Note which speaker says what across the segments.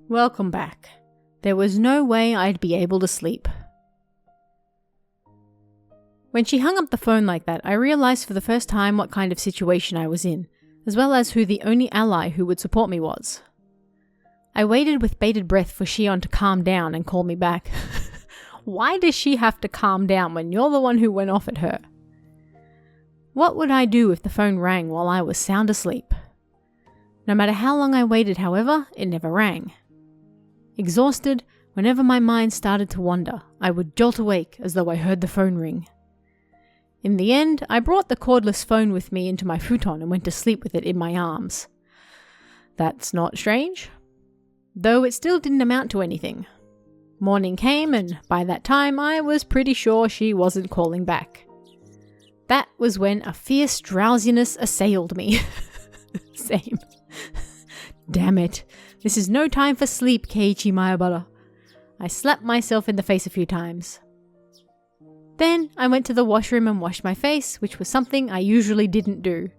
Speaker 1: Welcome back. There was no way I'd be able to sleep. When she hung up the phone like that, I realized for the first time what kind of situation I was in, as well as who the only ally who would support me was. I waited with bated breath for Shion to calm down and call me back. Why does she have to calm down when you're the one who went off at her? What would I do if the phone rang while I was sound asleep? No matter how long I waited, however, it never rang. Exhausted, whenever my mind started to wander, I would jolt awake as though I heard the phone ring. In the end, I brought the cordless phone with me into my futon and went to sleep with it in my arms. That's not strange. Though it still didn't amount to anything. Morning came, and by that time I was pretty sure she wasn't calling back. That was when a fierce drowsiness assailed me. Same. Damn it. This is no time for sleep, Keiichi Mayabara. I slapped myself in the face a few times. Then I went to the washroom and washed my face, which was something I usually didn't do.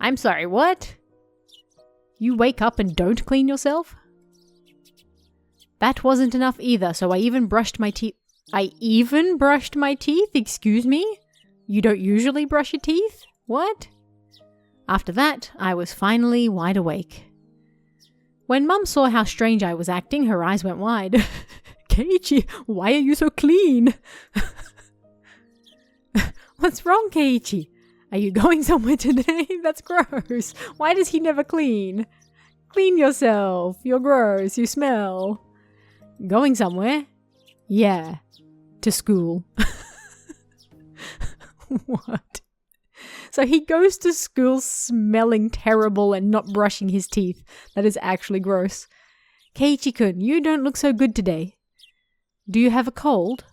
Speaker 1: I'm sorry, what? You wake up and don't clean yourself? That wasn't enough either, so I even brushed my teeth. Excuse me? You don't usually brush your teeth? What? After that, I was finally wide awake. When Mum saw how strange I was acting, her eyes went wide. Keiichi, why are you so clean? What's wrong, Keiichi? Are you going somewhere today? That's gross. Why does he never clean? Clean yourself. You're gross. You smell. Going somewhere? Yeah. To school. What? So he goes to school smelling terrible and not brushing his teeth. That is actually gross. Keiichi-kun, you don't look so good today. Do you have a cold?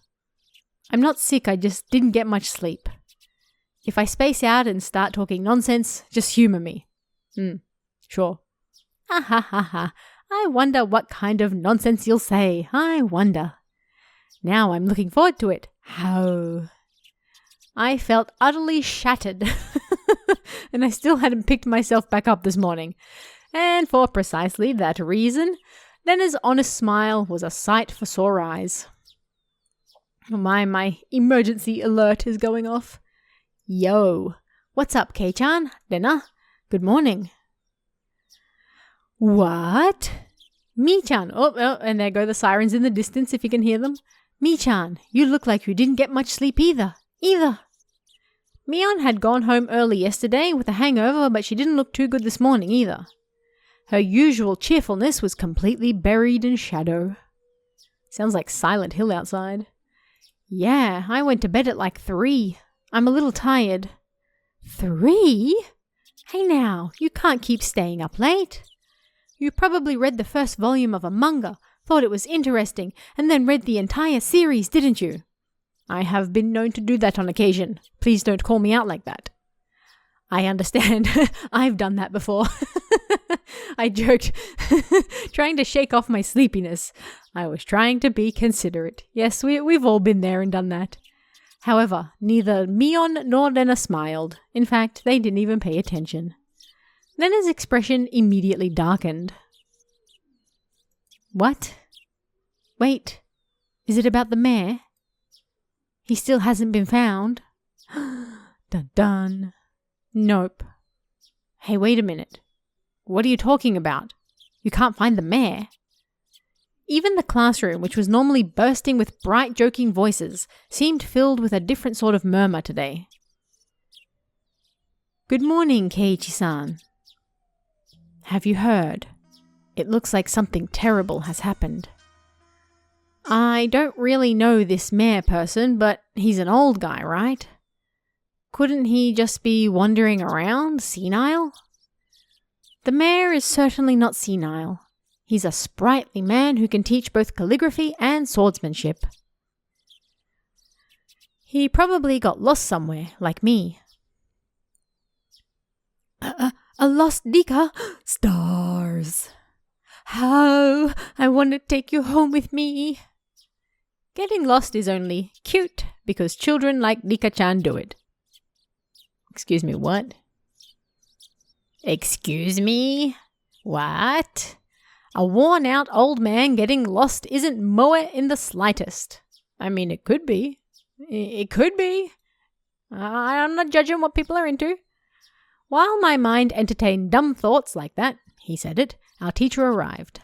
Speaker 1: I'm not sick, I just didn't get much sleep. If I space out and start talking nonsense, just humor me. Sure. Ha ha ha ha. I wonder what kind of nonsense you'll say. I wonder. Now I'm looking forward to it. How? I felt utterly shattered, and I still hadn't picked myself back up this morning. And for precisely that reason, Lena's honest smile was a sight for sore eyes. My emergency alert is going off. Yo, what's up, Kei-chan? Lena? Good morning. What? Mi-chan. Oh, and there go the sirens in the distance if you can hear them. Mi-chan, you look like you didn't get much sleep either. Mion had gone home early yesterday with a hangover, but she didn't look too good this morning either. Her usual cheerfulness was completely buried in shadow. Sounds like Silent Hill outside. Yeah, I went to bed at like 3. I'm a little tired. 3? Hey now, you can't keep staying up late. You probably read the first volume of a manga, thought it was interesting, and then read the entire series, didn't you? I have been known to do that on occasion. Please don't call me out like that. I understand. I've done that before. I joked, trying to shake off my sleepiness. I was trying to be considerate. Yes, we've all been there and done that. However, neither Mion nor Lena smiled. In fact, they didn't even pay attention. Lena's expression immediately darkened. What? Wait, is it about the mayor? He still hasn't been found. Dun dun. Nope. Hey, wait a minute. What are you talking about? You can't find the mayor. Even the classroom, which was normally bursting with bright, joking voices, seemed filled with a different sort of murmur today. Good morning, Keiichi-san. Have you heard? It looks like something terrible has happened. I don't really know this mayor person, but he's an old guy, right? Couldn't he just be wandering around, senile? The mayor is certainly not senile. He's a sprightly man who can teach both calligraphy and swordsmanship. He probably got lost somewhere, like me. A lost Rika? Stars! How? I want to take you home with me. Getting lost is only cute because children like Rika-chan do it. Excuse me, what? Excuse me? What? A worn-out old man getting lost isn't moe in the slightest. I mean, it could be. It could be. I'm not judging what people are into. While my mind entertained dumb thoughts like that, he said it, our teacher arrived.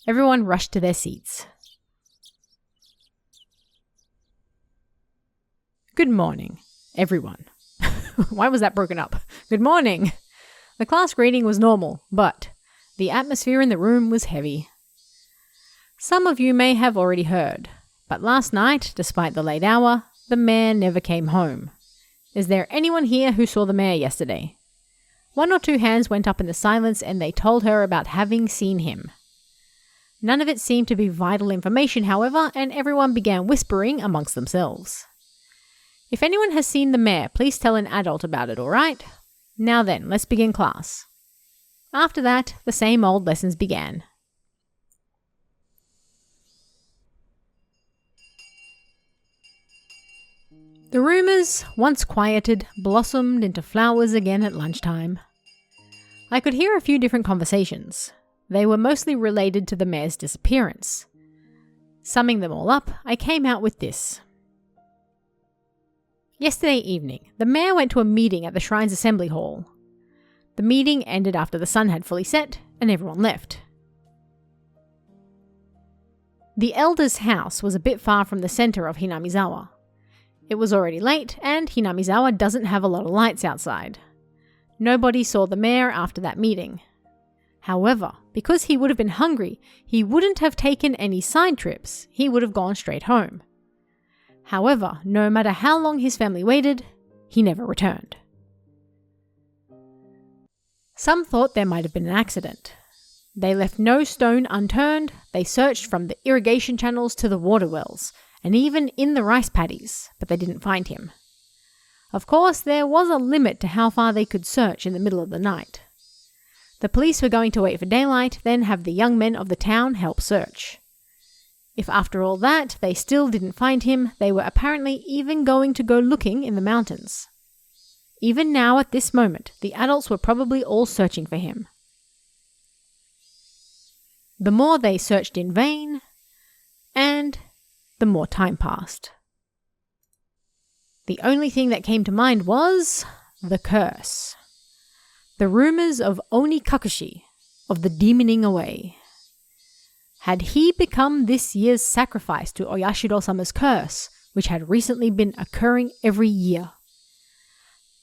Speaker 1: Everyone rushed to their seats. Good morning, everyone. Why was that broken up? Good morning. The class greeting was normal, but the atmosphere in the room was heavy. Some of you may have already heard, but last night, despite the late hour, the mayor never came home. Is there anyone here who saw the mayor yesterday? 1 or 2 hands went up in the silence and they told her about having seen him. None of it seemed to be vital information, however, and everyone began whispering amongst themselves. If anyone has seen the mayor, please tell an adult about it, all right? Now then, let's begin class. After that, the same old lessons began. The rumours, once quieted, blossomed into flowers again at lunchtime. I could hear a few different conversations. They were mostly related to the mayor's disappearance. Summing them all up, I came out with this. Yesterday evening, the mayor went to a meeting at the Shrine's Assembly Hall. The meeting ended after the sun had fully set and everyone left. The elder's house was a bit far from the centre of Hinamizawa. It was already late and Hinamizawa doesn't have a lot of lights outside. Nobody saw the mayor after that meeting. However, because he would have been hungry, he wouldn't have taken any side trips. He would have gone straight home. However, no matter how long his family waited, he never returned. Some thought there might have been an accident. They left no stone unturned. They searched from the irrigation channels to the water wells, and even in the rice paddies, but they didn't find him. Of course, there was a limit to how far they could search in the middle of the night. The police were going to wait for daylight, then have the young men of the town help search. If after all that they still didn't find him, they were apparently even going to go looking in the mountains. Even now at this moment, the adults were probably all searching for him. The more they searched in vain, and the more time passed. The only thing that came to mind was the curse. The rumours of Oni Kakushi, of the demoning away. Had he become this year's sacrifice to Oyashiro-sama's curse, which had recently been occurring every year?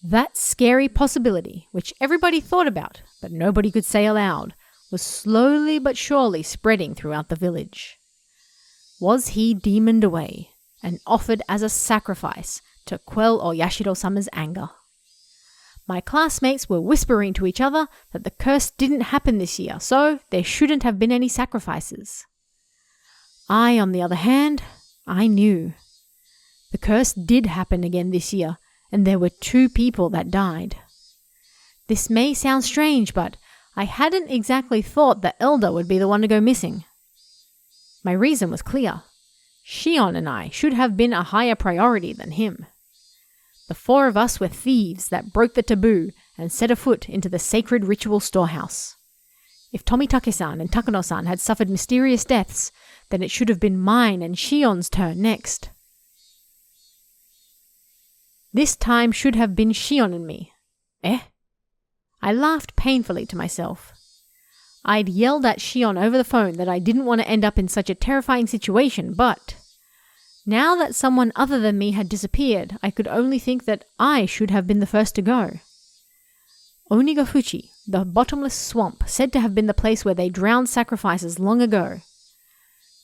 Speaker 1: That scary possibility, which everybody thought about, but nobody could say aloud, was slowly but surely spreading throughout the village. Was he demoned away and offered as a sacrifice to quell Oyashiro-sama's anger? My classmates were whispering to each other that the curse didn't happen this year, so there shouldn't have been any sacrifices. I, on the other hand, I knew. The curse did happen again this year, and there were 2 people that died. This may sound strange, but I hadn't exactly thought the elder would be the one to go missing. My reason was clear. Shion and I should have been a higher priority than him. The 4 of us were thieves that broke the taboo and set a foot into the sacred ritual storehouse. If Tomitake-san and Takano-san had suffered mysterious deaths, then it should have been mine and Shion's turn next. This time should have been Shion and me. I laughed painfully to myself. I'd yelled at Shion over the phone that I didn't want to end up in such a terrifying situation, but now that someone other than me had disappeared, I could only think that I should have been the first to go. Onigafuchi, the bottomless swamp, said to have been the place where they drowned sacrifices long ago.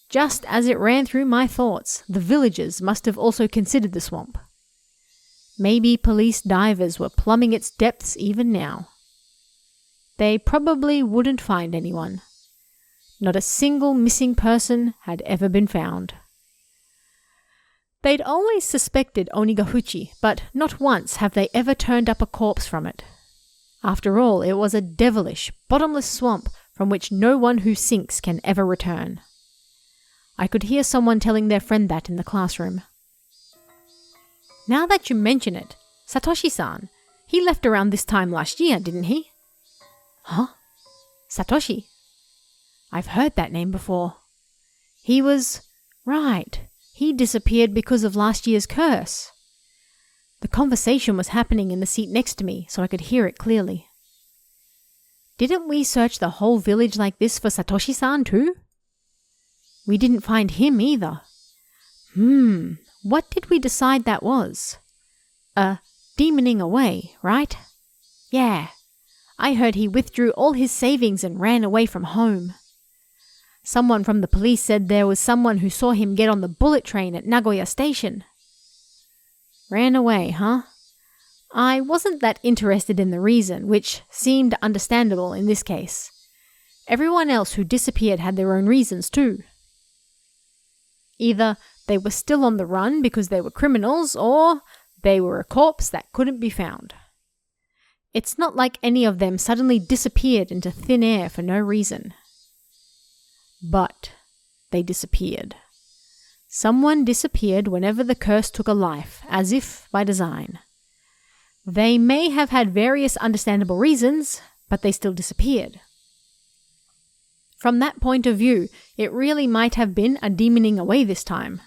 Speaker 1: Just as it ran through my thoughts, the villagers must have also considered the swamp. Maybe police divers were plumbing its depths even now. They probably wouldn't find anyone. Not a single missing person had ever been found. They'd always suspected Onigafuchi, but not once have they ever turned up a corpse from it. After all, it was a devilish, bottomless swamp from which no one who sinks can ever return. I could hear someone telling their friend that in the classroom. Now that you mention it, Satoshi-san, he left around this time last year, didn't he? Huh? Satoshi? I've heard that name before. He was... right. He disappeared because of last year's curse. The conversation was happening in the seat next to me, so I could hear it clearly. Didn't we search the whole village like this for Satoshi-san too? We didn't find him either. What did we decide that was? Demoning away, right? Yeah. I heard he withdrew all his savings and ran away from home. Someone from the police said there was someone who saw him get on the bullet train at Nagoya Station. Ran away, huh? I wasn't that interested in the reason, which seemed understandable in this case. Everyone else who disappeared had their own reasons too. Either they were still on the run because they were criminals, or they were a corpse that couldn't be found. It's not like any of them suddenly disappeared into thin air for no reason. But they disappeared. Someone disappeared whenever the curse took a life, as if by design. They may have had various understandable reasons, but they still disappeared. From that point of view, it really might have been a demoning away this time.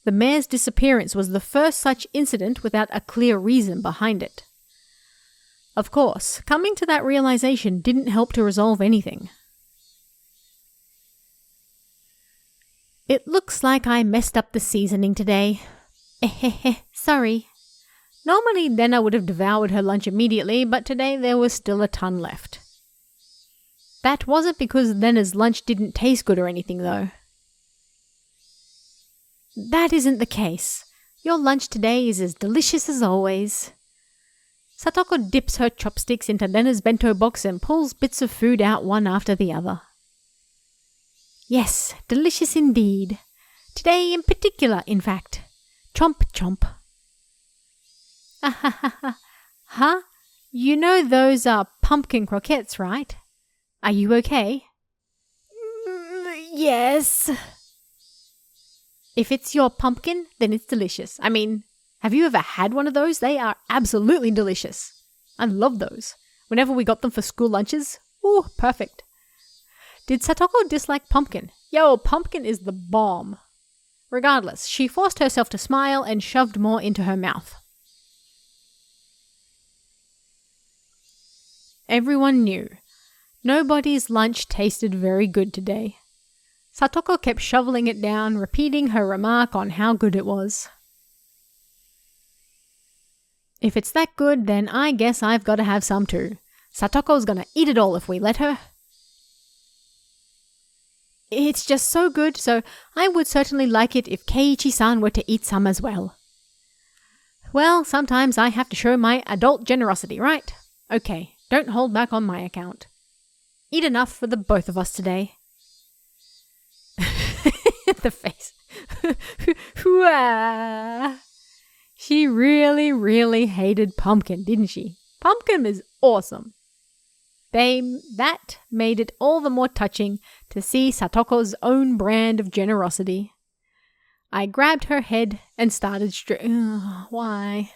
Speaker 1: The mayor's disappearance was the first such incident without a clear reason behind it. Of course, coming to that realization didn't help to resolve anything. It looks like I messed up the seasoning today. Sorry. Normally Lena would have devoured her lunch immediately, but today there was still a ton left. That wasn't because Lena's lunch didn't taste good or anything, though. That isn't the case. Your lunch today is as delicious as always. Satoko dips her chopsticks into Lena's bento box and pulls bits of food out one after the other. Yes, delicious indeed. Today in particular, in fact. Chomp chomp. Huh? You know those are pumpkin croquettes, right? Are you okay? Yes. If it's your pumpkin, then it's delicious. I mean, have you ever had one of those? They are absolutely delicious. I love those. Whenever we got them for school lunches, ooh, perfect. Did Satoko dislike pumpkin? Yo, pumpkin is the bomb. Regardless, she forced herself to smile and shoved more into her mouth. Everyone knew. Nobody's lunch tasted very good today. Satoko kept shoveling it down, repeating her remark on how good it was. If it's that good, then I guess I've got to have some too. Satoko's gonna eat it all if we let her. It's just so good, so I would certainly like it if Keiichi-san were to eat some as well. Well, sometimes I have to show my adult generosity, right? Okay, don't hold back on my account. Eat enough for the both of us today. The face. She really, really hated pumpkin, didn't she? Pumpkin is awesome. That made it all the more touching to see Satoko's own brand of generosity. I grabbed her head and started why?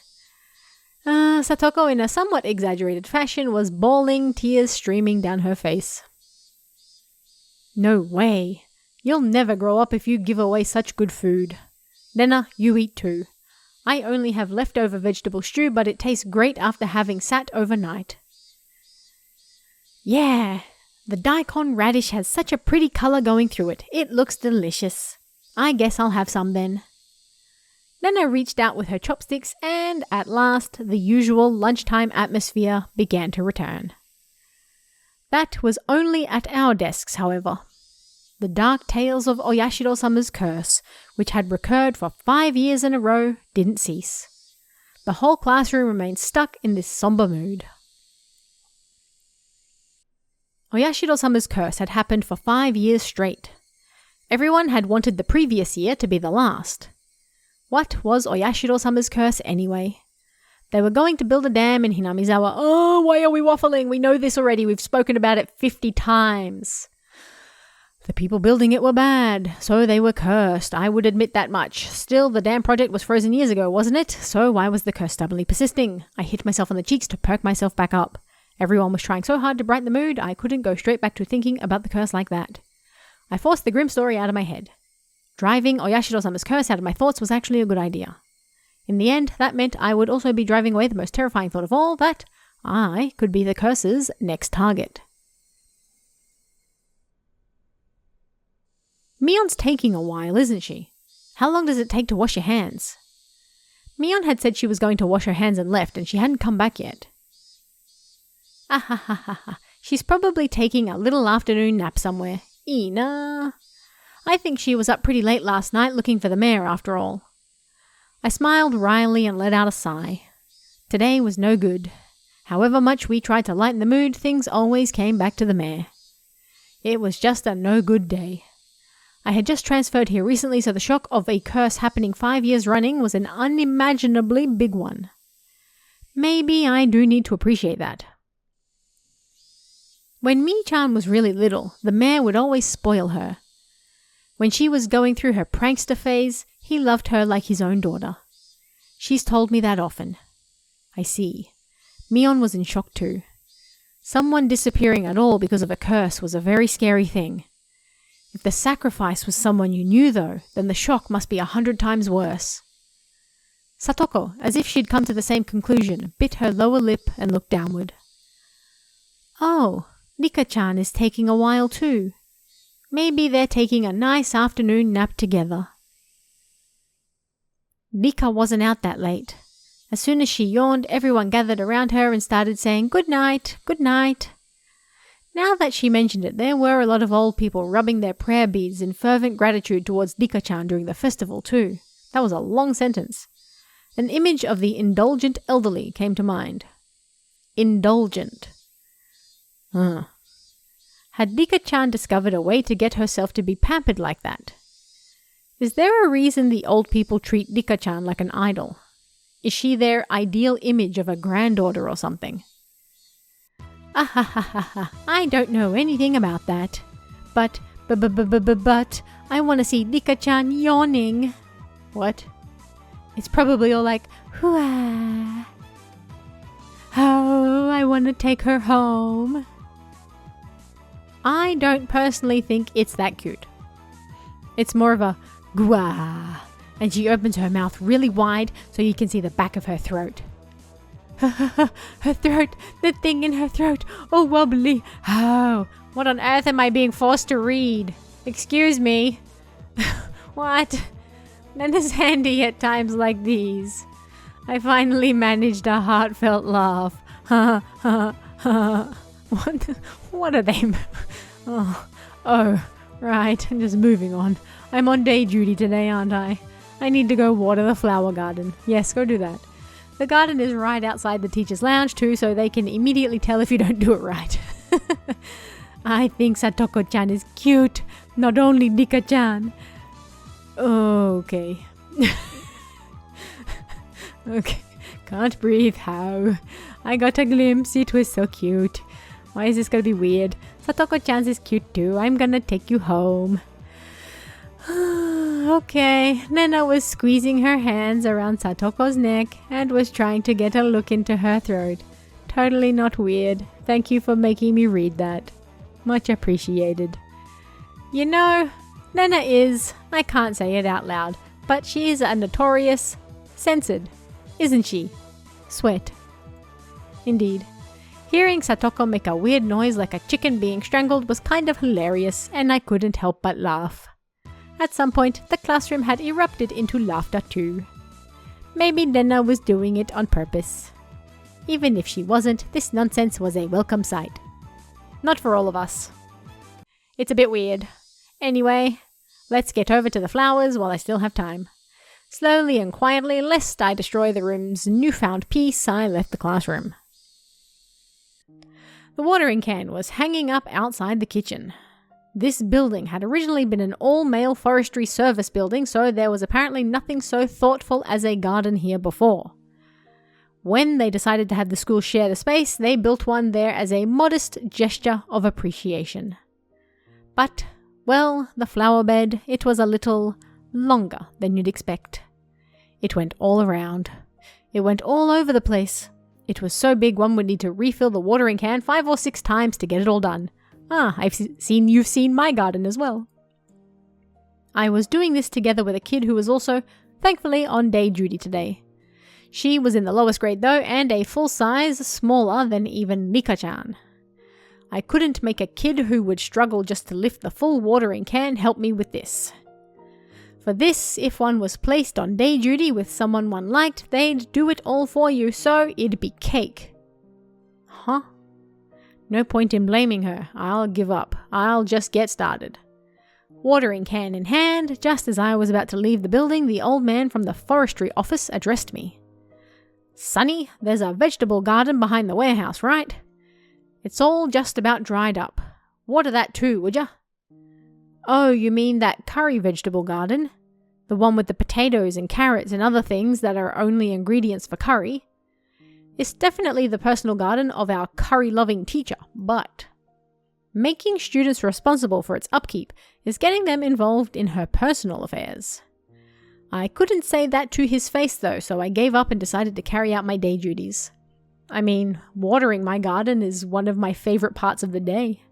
Speaker 1: Satoko, in a somewhat exaggerated fashion, was bawling, tears streaming down her face. No way. You'll never grow up if you give away such good food. Lena, you eat too. I only have leftover vegetable stew, but it tastes great after having sat overnight. Yeah, the daikon radish has such a pretty color going through it. It looks delicious. I guess I'll have some then. Lena reached out with her chopsticks and, at last, the usual lunchtime atmosphere began to return. That was only at our desks, however. The dark tales of Oyashiro-sama's curse, which had recurred for 5 years in a row, didn't cease. The whole classroom remained stuck in this somber mood. Oyashiro-sama's curse had happened for 5 years straight. Everyone had wanted the previous year to be the last. What was Oyashiro-sama's curse anyway? They were going to build a dam in Hinamizawa. Oh, why are we waffling? We know this already. We've spoken about it 50 times. The people building it were bad, so they were cursed. I would admit that much. Still, the dam project was frozen years ago, wasn't it? So why was the curse stubbornly persisting? I hit myself on the cheeks to perk myself back up. Everyone was trying so hard to brighten the mood, I couldn't go straight back to thinking about the curse like that. I forced the grim story out of my head. Driving Oyashiro-sama's curse out of my thoughts was actually a good idea. In the end, that meant I would also be driving away the most terrifying thought of all, that I could be the curse's next target. Mion's taking a while, isn't she? How long does it take to wash your hands? Mion had said she was going to wash her hands and left, and she hadn't come back yet. Ah, she's probably taking a little afternoon nap somewhere. Ina. I think she was up pretty late last night looking for the mayor after all. I smiled wryly and let out a sigh. Today was no good. However much we tried to lighten the mood, things always came back to the mayor. It was just a no-good day. I had just transferred here recently, so the shock of a curse happening 5 years running was an unimaginably big one. Maybe I do need to appreciate that. When Mi-chan was really little, the mayor would always spoil her. When she was going through her prankster phase, he loved her like his own daughter. She's told me that often. I see. Mion was in shock too. Someone disappearing at all because of a curse was a very scary thing. If the sacrifice was someone you knew, though, then the shock must be 100 times worse. Satoko, as if she'd come to the same conclusion, bit her lower lip and looked downward. Oh, Rika-chan is taking a while too. Maybe they're taking a nice afternoon nap together. Rika wasn't out that late. As soon as she yawned, everyone gathered around her and started saying, "Good night, good night." Now that she mentioned it, there were a lot of old people rubbing their prayer beads in fervent gratitude towards Rika-chan during the festival too. That was a long sentence. An image of the indulgent elderly came to mind. Indulgent. Had Rika-chan discovered a way to get herself to be pampered like that? Is there a reason the old people treat Rika-chan like an idol? Is she their ideal image of a granddaughter or something? I don't know anything about that. But I want to see Rika-chan yawning. What? It's probably all like, hoo-ah. Oh, I want to take her home. I don't personally think it's that cute. It's more of a gwa, and she opens her mouth really wide so you can see the back of her throat. Her throat, the thing in her throat, oh wobbly. Oh, what on earth am I being forced to read? Excuse me. What? Nana's handy at times like these. I finally managed a heartfelt laugh. What are they? Oh, right, I'm just moving on. I'm on day duty today, aren't I? I need to go water the flower garden. Yes, go do that. The garden is right outside the teacher's lounge too, so they can immediately tell if you don't do it right. I think Satoko-chan is cute, not only Rika-chan. Okay. Okay, can't breathe, how? I got a glimpse, it was so cute. Why is this gonna be weird? Satoko-chan is cute too, I'm gonna take you home. Okay, Nana was squeezing her hands around Satoko's neck and was trying to get a look into her throat. Totally not weird. Thank you for making me read that. Much appreciated. You know, Nana is, I can't say it out loud, but she is a notorious censored, isn't she? Sweat. Indeed. Hearing Satoko make a weird noise like a chicken being strangled was kind of hilarious, and I couldn't help but laugh. At some point, the classroom had erupted into laughter too. Maybe Nana was doing it on purpose. Even if she wasn't, this nonsense was a welcome sight. Not for all of us. It's a bit weird. Anyway, let's get over to the flowers while I still have time. Slowly and quietly, lest I destroy the room's newfound peace, I left the classroom. The watering can was hanging up outside the kitchen. This building had originally been an all-male forestry service building, so there was apparently nothing so thoughtful as a garden here before. When they decided to have the school share the space, they built one there as a modest gesture of appreciation. But, well, the flower bed, it was a little longer than you'd expect. It went all around. It went all over the place. It was so big one would need to refill the watering can 5 or 6 times to get it all done. You've seen my garden as well. I was doing this together with a kid who was also, thankfully, on day duty today. She was in the lowest grade though, and a full size smaller than even Rika-chan. I couldn't make a kid who would struggle just to lift the full watering can help me with this. For this, if one was placed on day duty with someone one liked, they'd do it all for you, so it'd be cake. Huh? No point in blaming her. I'll give up. I'll just get started. Watering can in hand, just as I was about to leave the building, the old man from the forestry office addressed me. "Sonny, there's a vegetable garden behind the warehouse, right? It's all just about dried up. Water that too, would ya?" "Oh, you mean that curry vegetable garden? The one with the potatoes and carrots and other things that are only ingredients for curry? It's definitely the personal garden of our curry-loving teacher, but making students responsible for its upkeep is getting them involved in her personal affairs." I couldn't say that to his face though, so I gave up and decided to carry out my day duties. I mean, watering my garden is one of my favorite parts of the day.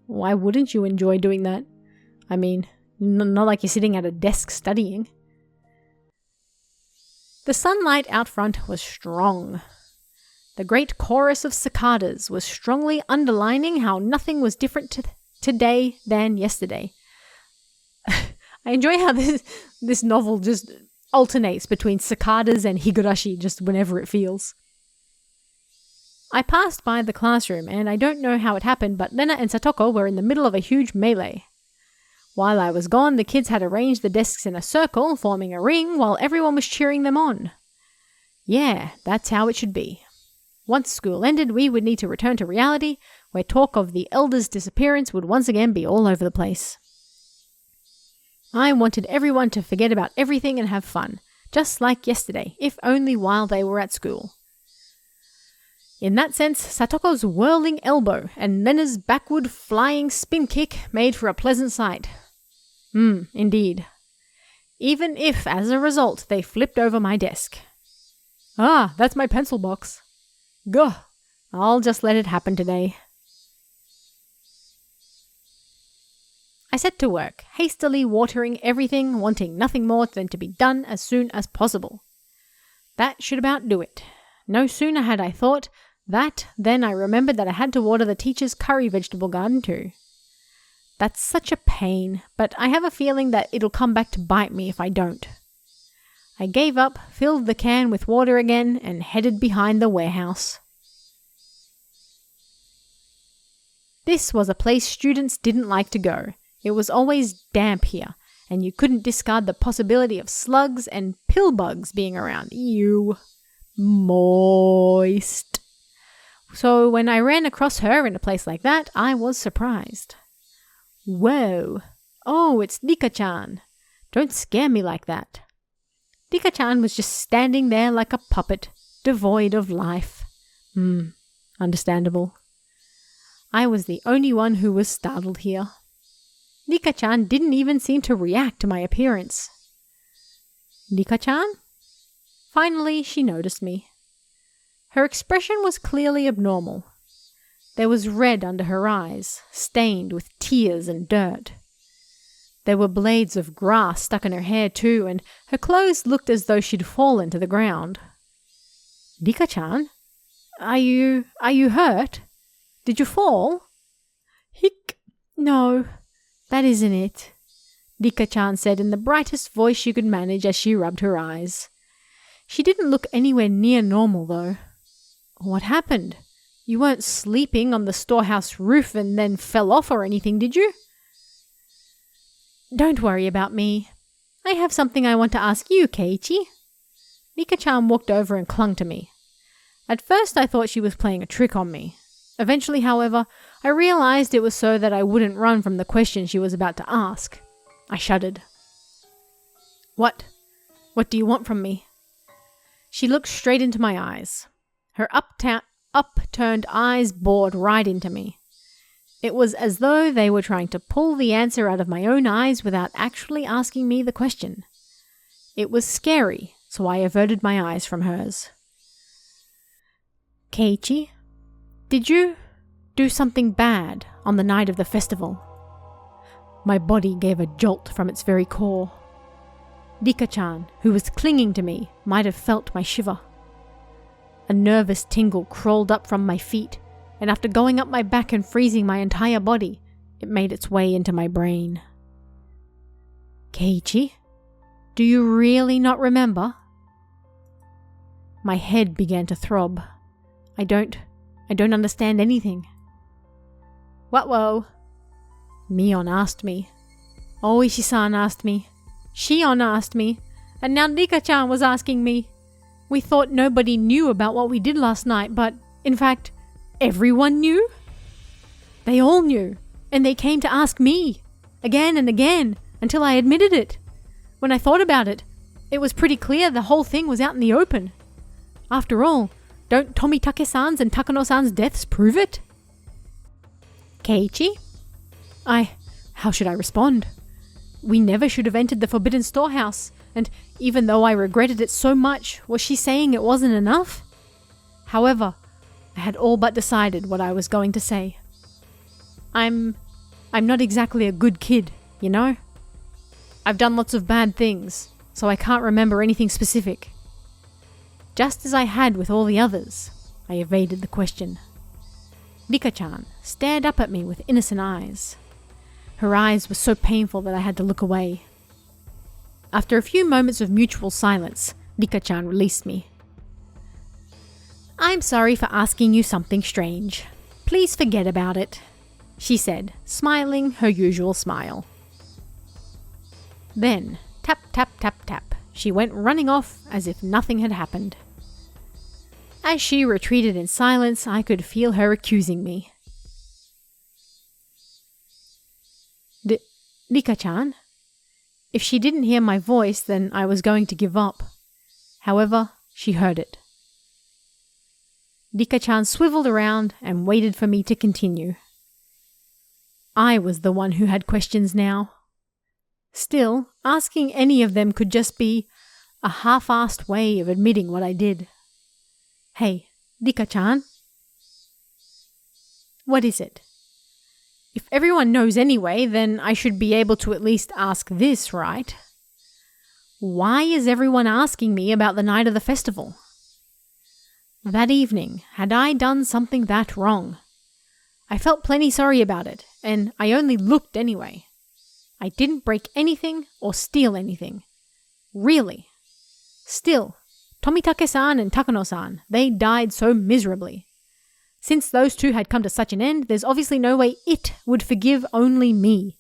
Speaker 1: Why wouldn't you enjoy doing that? I mean, not like you're sitting at a desk studying. The sunlight out front was strong. The great chorus of cicadas was strongly underlining how nothing was different today than yesterday. I enjoy how this novel just alternates between cicadas and Higurashi just whenever it feels. I passed by the classroom, and I don't know how it happened, but Lena and Satoko were in the middle of a huge melee. While I was gone, the kids had arranged the desks in a circle, forming a ring, while everyone was cheering them on. Yeah, that's how it should be. Once school ended, we would need to return to reality, where talk of the elders' disappearance would once again be all over the place. I wanted everyone to forget about everything and have fun, just like yesterday, if only while they were at school. In that sense, Satoko's whirling elbow and Lena's backward flying spin kick made for a pleasant sight. Indeed. Even if, as a result, they flipped over my desk. "Ah, that's my pencil box." Gah! I'll just let it happen today. I set to work, hastily watering everything, wanting nothing more than to be done as soon as possible. That should about do it. No sooner had I thought that, then I remembered that I had to water the teacher's curry vegetable garden too. That's such a pain, but I have a feeling that it'll come back to bite me if I don't. I gave up, filled the can with water again, and headed behind the warehouse. This was a place students didn't like to go. It was always damp here, and you couldn't discard the possibility of slugs and pill bugs being around. Ew. Moist. So when I ran across her in a place like that, I was surprised. Whoa. Oh, it's Rika-chan. Don't scare me like that. Rika-chan was just standing there like a puppet, devoid of life. Understandable. I was the only one who was startled here. Rika-chan didn't even seem to react to my appearance. Rika-chan? Finally, she noticed me. Her expression was clearly abnormal. There was red under her eyes, stained with tears and dirt. There were blades of grass stuck in her hair too, and her clothes looked as though she'd fallen to the ground. Rika-chan? Are you hurt? Did you fall? Hick. No, that isn't it, Rika-chan said in the brightest voice she could manage as she rubbed her eyes. She didn't look anywhere near normal though. What happened? You weren't sleeping on the storehouse roof and then fell off or anything, did you? Don't worry about me. I have something I want to ask you, Keiichi. Rika-chan walked over and clung to me. At first I thought she was playing a trick on me. Eventually, however, I realized it was so that I wouldn't run from the question she was about to ask. I shuddered. What? What do you want from me? She looked straight into my eyes. Her upturned eyes bored right into me. It was as though they were trying to pull the answer out of my own eyes without actually asking me the question. It was scary, so I averted my eyes from hers. Keiichi, did you do something bad on the night of the festival? My body gave a jolt from its very core. Rika-chan, who was clinging to me, might have felt my shiver. A nervous tingle crawled up from my feet, and after going up my back and freezing my entire body, it made its way into my brain. Keiichi, do you really not remember? My head began to throb. I don't understand anything. What-wo? Mion asked me. Oishi-san asked me. Shion asked me. And now Rika-chan was asking me. We thought nobody knew about what we did last night, but, in fact, everyone knew? They all knew, and they came to ask me, again and again, until I admitted it. When I thought about it, it was pretty clear the whole thing was out in the open. After all, don't Tomitake-san's and Takano-san's deaths prove it? Keiichi? How should I respond? We never should have entered the forbidden storehouse, and even though I regretted it so much, was she saying it wasn't enough? However, I had all but decided what I was going to say. I'm not exactly a good kid, you know? I've done lots of bad things, so I can't remember anything specific. Just as I had with all the others, I evaded the question. Rika-chan stared up at me with innocent eyes. Her eyes were so painful that I had to look away. After a few moments of mutual silence, Rika-chan released me. I'm sorry for asking you something strange. Please forget about it, she said, smiling her usual smile. Then, tap, tap, tap, tap, she went running off as if nothing had happened. As she retreated in silence, I could feel her accusing me. Rika-chan? If she didn't hear my voice, then I was going to give up. However, she heard it. Rika-chan swiveled around and waited for me to continue. I was the one who had questions now. Still, asking any of them could just be a half-assed way of admitting what I did. Hey, Rika-chan? What is it? If everyone knows anyway, then I should be able to at least ask this, right? Why is everyone asking me about the night of the festival? That evening, had I done something that wrong? I felt plenty sorry about it, and I only looked anyway. I didn't break anything or steal anything. Really. Still, Tomitake-san and Takano-san, they died so miserably. Since those two had come to such an end, there's obviously no way it would forgive only me.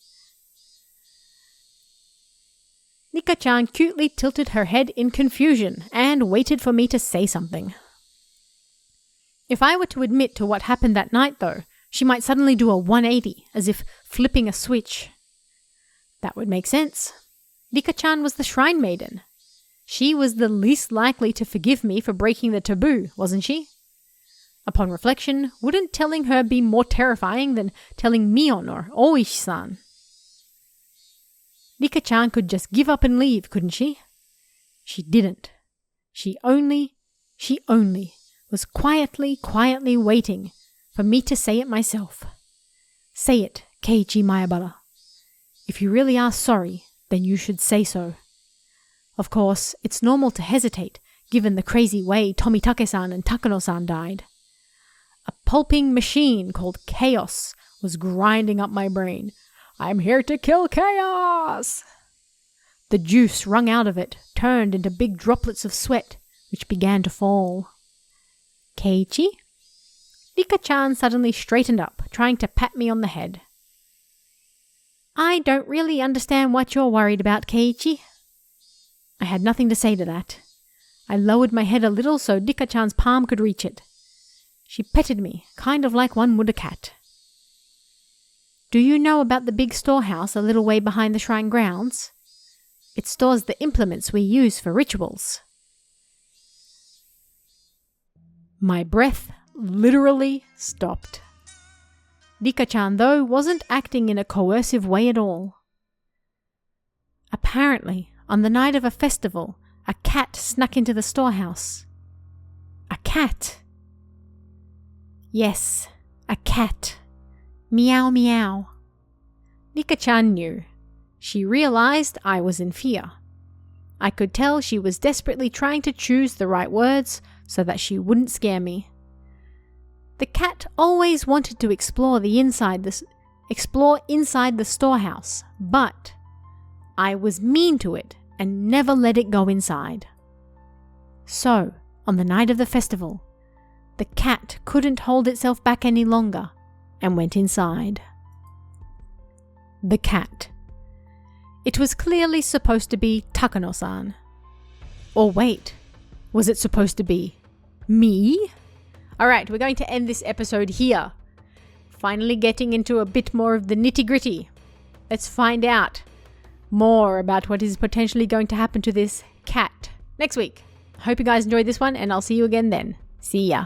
Speaker 1: Rika-chan cutely tilted her head in confusion and waited for me to say something. If I were to admit to what happened that night, though, she might suddenly do a 180, as if flipping a switch. That would make sense. Rika-chan was the shrine maiden. She was the least likely to forgive me for breaking the taboo, wasn't she? Upon reflection, wouldn't telling her be more terrifying than telling Mion or Oishi-san? Rika-chan could just give up and leave, couldn't she? She didn't. She only was quietly waiting for me to say it myself. Say it, Keiichi Maebara. If you really are sorry, then you should say so. Of course, it's normal to hesitate, given the crazy way Tomitake-san and Takano-san died. A pulping machine called Chaos was grinding up my brain. I'm here to kill chaos! The juice wrung out of it turned into big droplets of sweat, which began to fall. Keiichi? Rika-chan suddenly straightened up, trying to pat me on the head. I don't really understand what you're worried about, Keiichi. I had nothing to say to that. I lowered my head a little so Rika-chan's palm could reach it. She petted me, kind of like one would a cat. Do you know about the big storehouse a little way behind the shrine grounds? It stores the implements we use for rituals. My breath literally stopped. Rika-chan, though, wasn't acting in a coercive way at all. Apparently, on the night of a festival, a cat snuck into the storehouse. A cat! Yes, a cat. Meow meow. Rika-chan knew. She realized I was in fear. I could tell she was desperately trying to choose the right words so that she wouldn't scare me. The cat always wanted to explore inside the storehouse, but I was mean to it and never let it go inside. So, on the night of the festival, the cat couldn't hold itself back any longer and went inside. The cat. It was clearly supposed to be Takano-san. Or wait, was it supposed to be me? Alright, we're going to end this episode here. Finally getting into a bit more of the nitty-gritty. Let's find out more about what is potentially going to happen to this cat next week. I hope you guys enjoyed this one, and I'll see you again then. See ya.